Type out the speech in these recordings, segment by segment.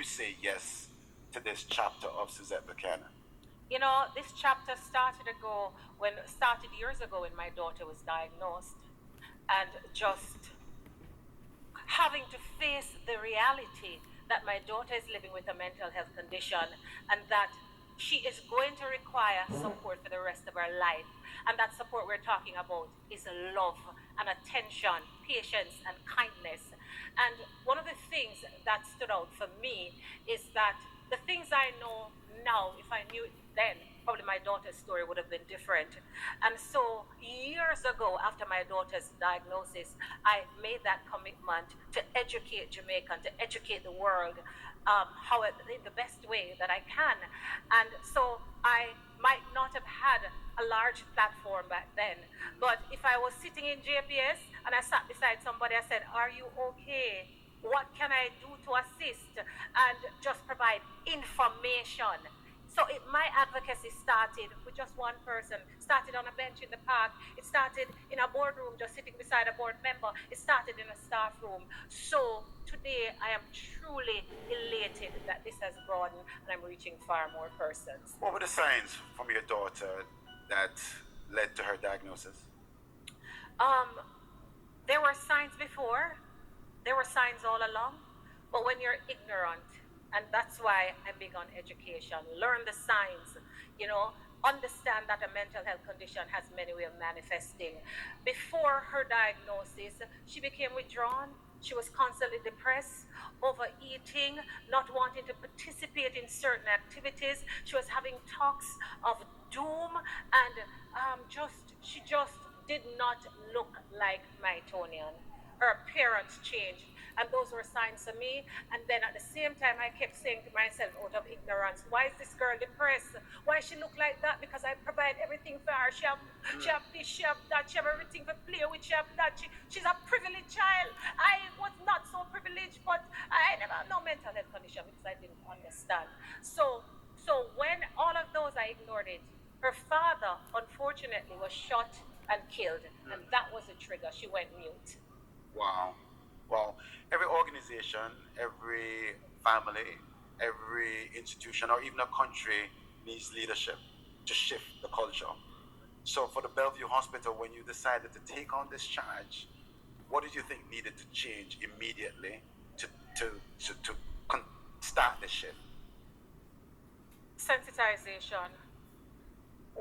you say yes to this chapter of Suzette Buchanan? You know, this chapter started years ago when my daughter was diagnosed, and just having to face the reality that my daughter is living with a mental health condition and that she is going to require support for the rest of her life. And that support we're talking about is love and attention, patience and kindness. And one of the things that stood out for me is that the things I know now, if I knew it then, probably my daughter's story would have been different. And so years ago, after my daughter's diagnosis, I made that commitment to educate Jamaica, to educate the world, in the best way that I can. And so I might not have had a large platform back then, but if I was sitting in JPS and I sat beside somebody, I said, "Are you okay? What can I do to assist?" and just provide information. So my advocacy started with just one person. Started on a bench in the park. It started in a boardroom, just sitting beside a board member. It started in a staff room. So today I am truly elated that this has broadened and I'm reaching far more persons. What were the signs from your daughter that led to her diagnosis? There were signs before. There were signs all along. But when you're ignorant, and that's why I'm big on education. Learn the signs, understand that a mental health condition has many ways of manifesting. Before her diagnosis, she became withdrawn. She was constantly depressed, overeating, not wanting to participate in certain activities. She was having talks of doom, and she just did not look like my Tonian. Her appearance changed. And those were signs to me. And then at the same time, I kept saying to myself out of ignorance, why is this girl depressed? Why she look like that? Because I provide everything for her. She have this, she have that, she have everything to play with, she have that. She's a privileged child. I was not so privileged, but I never had no mental health condition because I didn't understand. So when all of those, I ignored it. Her father, unfortunately, was shot and killed. And that was a trigger. She went mute. Wow. Well, every organization, every family, every institution, or even a country needs leadership to shift the culture. So for the Bellevue Hospital, when you decided to take on this charge, what did you think needed to change immediately to start the shift? Sensitization.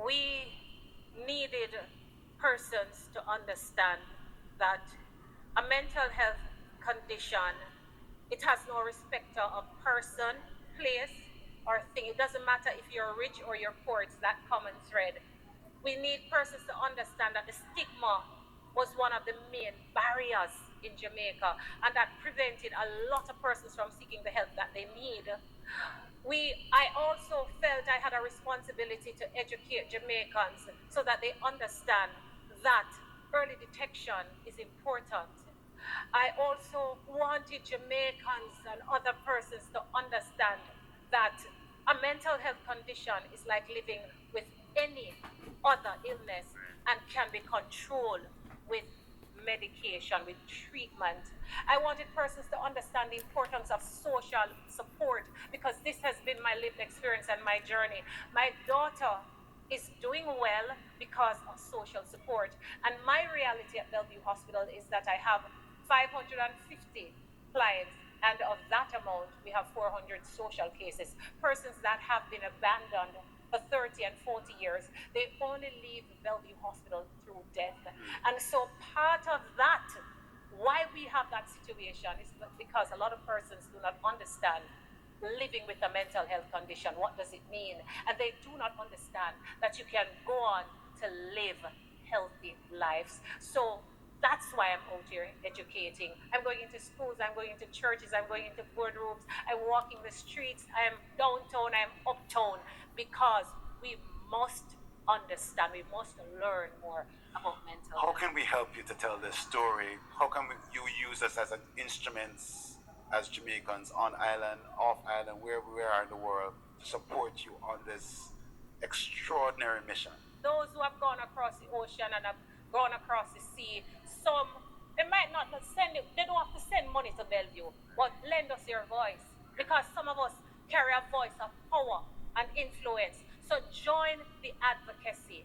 We needed persons to understand that a mental health condition, it has no respecter of person, place, or thing. It doesn't matter if you're rich or you're poor, it's that common thread. We need persons to understand that the stigma was one of the main barriers in Jamaica, and that prevented a lot of persons from seeking the help that they need. I also felt I had a responsibility to educate Jamaicans so that they understand that early detection is important. I also wanted Jamaicans and other persons to understand that a mental health condition is like living with any other illness and can be controlled with medication, with treatment. I wanted persons to understand the importance of social support because this has been my lived experience and my journey. My daughter is doing well because of social support. And my reality at Bellevue Hospital is that I have 550 clients, and of that amount, we have 400 social cases, persons that have been abandoned for 30 and 40 years. They only leave Bellevue Hospital through death. And so part of that, why we have that situation is because a lot of persons do not understand living with a mental health condition. What does it mean? And they do not understand that you can go on to live healthy lives. So that's why I'm out here educating. I'm going into schools, I'm going into churches, I'm going into boardrooms, I'm walking the streets, I'm downtown, I'm uptown, because we must understand, we must learn more about mental health. How can we help you to tell this story? How can you use us as instruments as Jamaicans on island, off island, wherever we are in the world, to support you on this extraordinary mission? Those who have gone across the ocean and have gone across the sea, some, they might not send it, they don't have to send money to Bellevue, but lend us your voice. because some of us carry a voice of power and influence. So join the advocacy.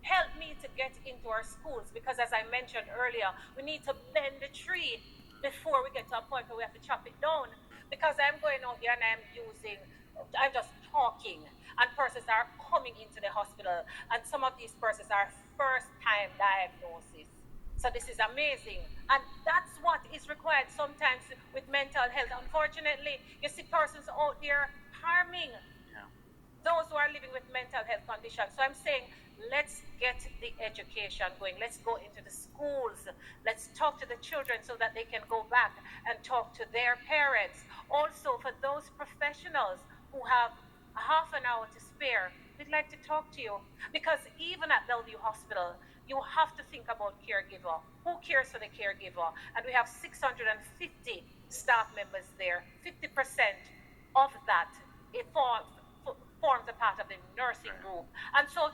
Help me to get into our schools, because as I mentioned earlier, we need to bend the tree before we get to a point where we have to chop it down. Because I'm going out here and I'm just talking, and persons are coming into the hospital, and some of these persons are first time diagnosis. So this is amazing. And that's what is required sometimes with mental health. Unfortunately, you see persons out there harming those who are living with mental health conditions. So I'm saying, let's get the education going. Let's go into the schools. Let's talk to the children so that they can go back and talk to their parents. Also, for those professionals who have a half an hour to spare, we'd like to talk to you. Because even at Bellevue Hospital, you have to think about caregiver. Who cares for the caregiver? And we have 650 staff members there. 50% of that forms a part of the nursing group. And so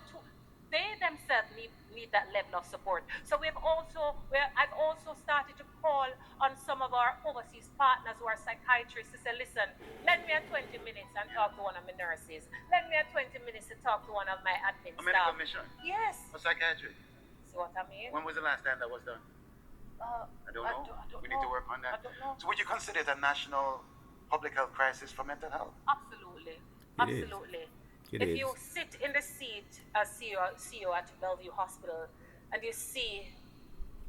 they themselves need that level of support. So I've also started to call on some of our overseas partners who are psychiatrists to say, listen, lend me a 20 minutes and talk to one of my nurses. Lend me a 20 minutes to talk to one of my admin A staff. medical mission Yes. for psychiatry. See what I mean? When was the last time that was done? I don't know. We need to work on that. I don't know. So would you consider it a national public health crisis for mental health? Absolutely. It is. Absolutely. It If is. you sit in the seat as CEO at Bellevue Hospital and you see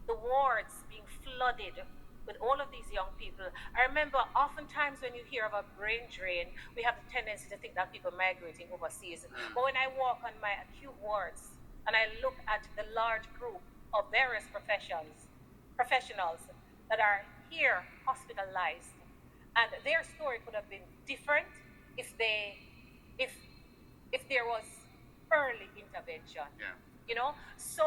the wards being flooded with all of these young people, I remember oftentimes when you hear of a brain drain, we have the tendency to think that people are migrating overseas. But when I walk on my acute wards and I look at the large group of various professionals that are here hospitalized, and their story could have been different if there was early intervention. Yeah. You know, so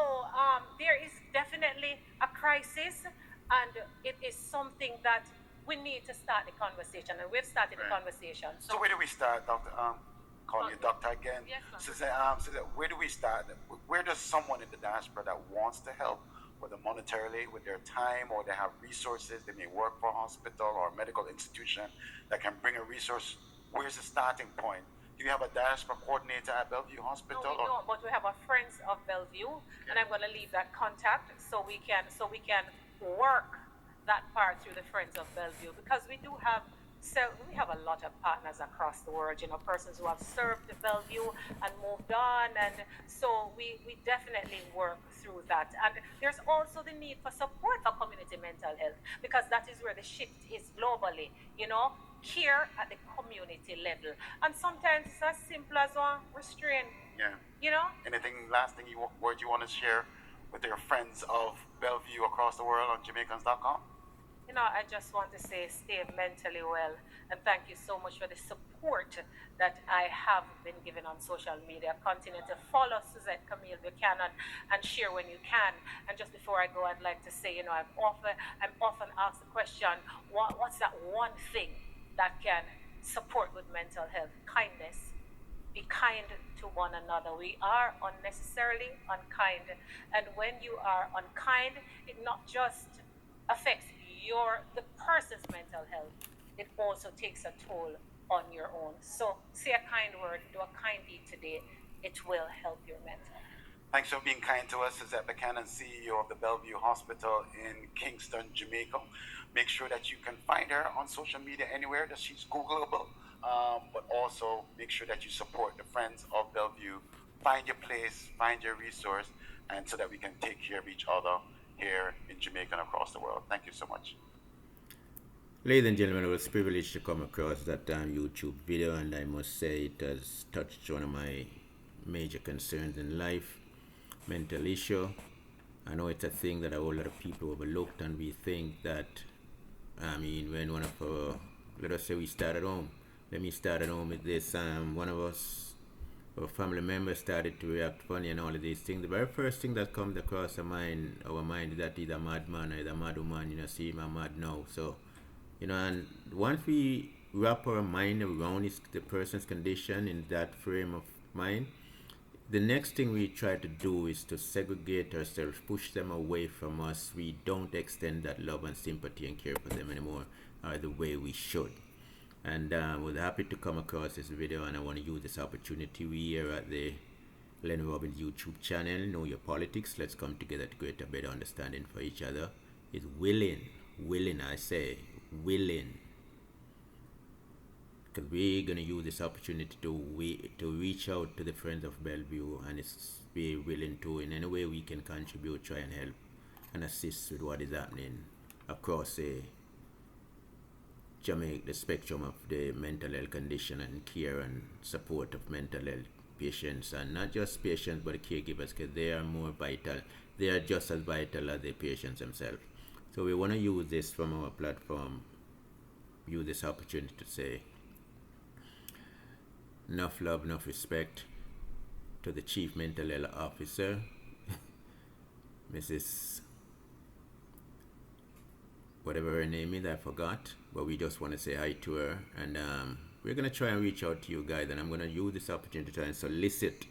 there is definitely a crisis, and it is something that we need to start the conversation, and we've started the conversation. So where do we start, Doctor? Calling you doctor again. Yes, Suzanne, where do we start? Where does someone in the diaspora that wants to help, whether monetarily, with their time, or they have resources, they may work for a hospital or a medical institution that can bring a resource, where's the starting point? Do you have a diaspora coordinator at Bellevue Hospital? No, we don't, but we have a Friends of Bellevue, and I'm going to leave that contact so we can work that part through the Friends of Bellevue, because we have a lot of partners across the world, you know, persons who have served the Bellevue and moved on, and so we definitely work through that. And there's also the need for support for community mental health, because that is where the shift is globally, you know, care at the community level. And sometimes it's as simple as restraint. Yeah. You know? Anything, last thing word you want to share with your friends of Bellevue across the world on JAMAICANS.com? You know, I just want to say stay mentally well, and thank you so much for the support that I have been given on social media. Continue to follow Suzette Camille Buchanan and share when you can. And just before I go, I'd like to say, you know, I'm often asked the question, what's that one thing that can support good mental health? Kindness. Be kind to one another. We are unnecessarily unkind, and when you are unkind, it not just affects the person's mental health, it also takes a toll on your own. So say a kind word, do a kind deed today. It will help your mental health. Thanks for being kind to us, Suzette Buchanan, CEO of the Bellevue Hospital in Kingston, Jamaica. Make sure that you can find her on social media anywhere that she's Googleable, but also make sure that you support the Friends of Bellevue. Find your place, find your resource, and so that we can take care of each other here in Jamaica and across the world. Thank you so much. Ladies and gentlemen, I was privileged to come across that YouTube video, and I must say it has touched one of my major concerns in life, mental issue. I know it's a thing that a whole lot of people overlooked, and we think that, when one of our, let us say we start at home. Let me start at home with this. One of us, our family members, started to react funny and all of these things. The very first thing that comes across our mind is that he's a madman or he's a mad woman, see him a mad now. So, and once we wrap our mind around the person's condition in that frame of mind, the next thing we try to do is to segregate ourselves, push them away from us. We don't extend that love and sympathy and care for them anymore the way we should. And was happy to come across this video, and I want to use this opportunity. We here at the Lenny Robbins YouTube channel, Know Your Politics. Let's come together to create a better understanding for each other. Is willing, I say, willing, because we're gonna use this opportunity to reach out to the friends of Bellevue, and it's be willing to, in any way we can contribute, try and help and assist with what is happening across Jamaica, the spectrum of the mental health condition and care and support of mental health patients, and not just patients but the caregivers, because they are more vital. They are just as vital as the patients themselves. So we want to use this from our platform, use this opportunity to say enough love, enough respect to the Chief Mental Health Officer, Mrs. whatever her name is, I forgot, but we just want to say hi to her. And we're going to try and reach out to you guys, and I'm going to use this opportunity to try and solicit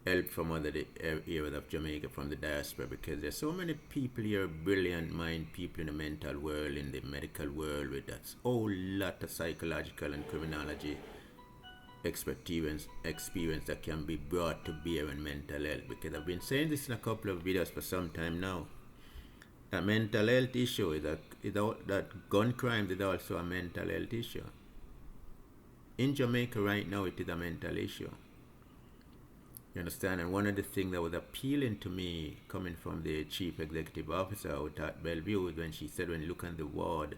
help from other areas of Jamaica, from the diaspora, because there's so many people here, brilliant mind people in the mental world, in the medical world, with that whole lot of psychological and criminology experience that can be brought to bear in mental health. Because I've been saying this in a couple of videos for some time now, that mental health issue is that gun crime is also a mental health issue. In Jamaica right now, it is a mental issue. You understand? And one of the things that was appealing to me, coming from the chief executive officer out at Bellevue, was when she said, when you look at the ward,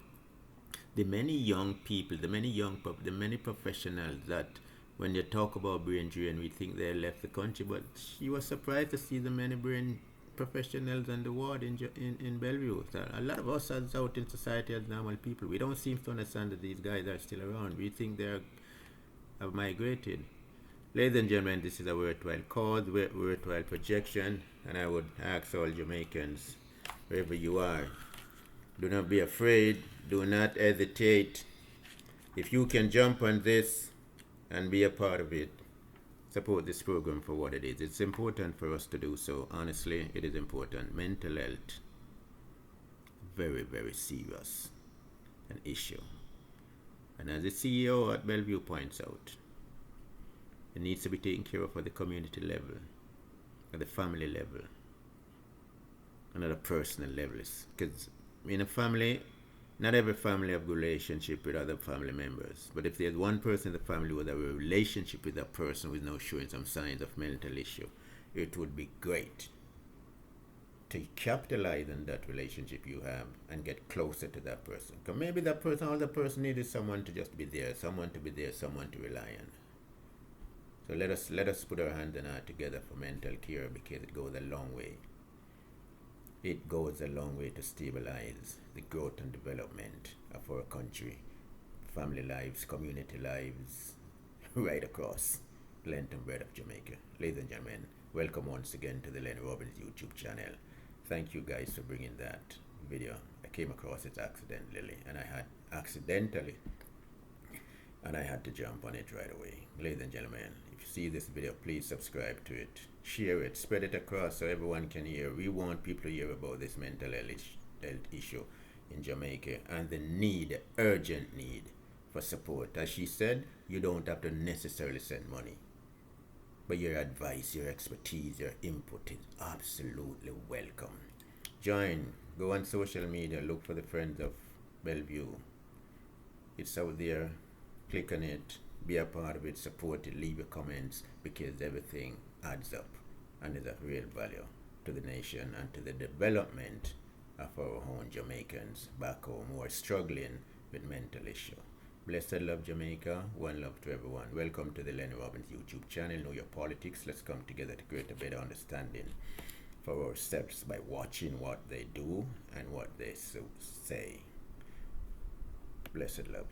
the many young people, the many professionals that, when you talk about brain drain, we think they left the country, but she was surprised to see the many brain professionals on the ward in Bellevue. So a lot of us as out in society as normal people, we don't seem to understand that these guys are still around. We think they have migrated. Ladies and gentlemen, this is a worthwhile cause, worthwhile projection, and I would ask all Jamaicans, wherever you are, do not be afraid, do not hesitate. If you can jump on this and be a part of it, support this program for what it is. It's important for us to do so. Honestly, it is important. Mental health, very, very serious an issue. And as the CEO at Bellevue points out, it needs to be taken care of at the community level, at the family level, and at a personal level. Because in a family, not every family have a relationship with other family members. But if there's one person in the family with a relationship with that person with no showing some signs of mental issue, it would be great to capitalize on that relationship you have and get closer to that person. Because maybe that person, all the person needs is someone to just be there, someone to rely on. So let us put our hand and heart together for mental care, because it goes a long way. It goes a long way to stabilize the growth and development of our country, family lives, community lives, right across the length and breadth of Jamaica. Ladies and gentlemen, welcome once again to the Lenny Robbins YouTube channel. Thank you guys for bringing that video. I came across it accidentally, and I had to jump on it right away. Ladies and gentlemen, if you see this video, please subscribe to it, share it, spread it across so everyone can hear. We want people to hear about this mental health issue in Jamaica, and the urgent need for support. As she said, you don't have to necessarily send money, but your advice, your expertise, your input is absolutely welcome. Join, go on social media, look for the Friends of Bellevue. It's out there. Click on it, be a part of it, support it, leave your comments, because everything adds up and is of real value to the nation and to the development of our own Jamaicans back home who are struggling with mental issue. Blessed love, Jamaica. One love to everyone. Welcome to the Lenny Robbins YouTube channel. Know Your Politics. Let's come together to create a better understanding for ourselves by watching what they do and what they say. Blessed love.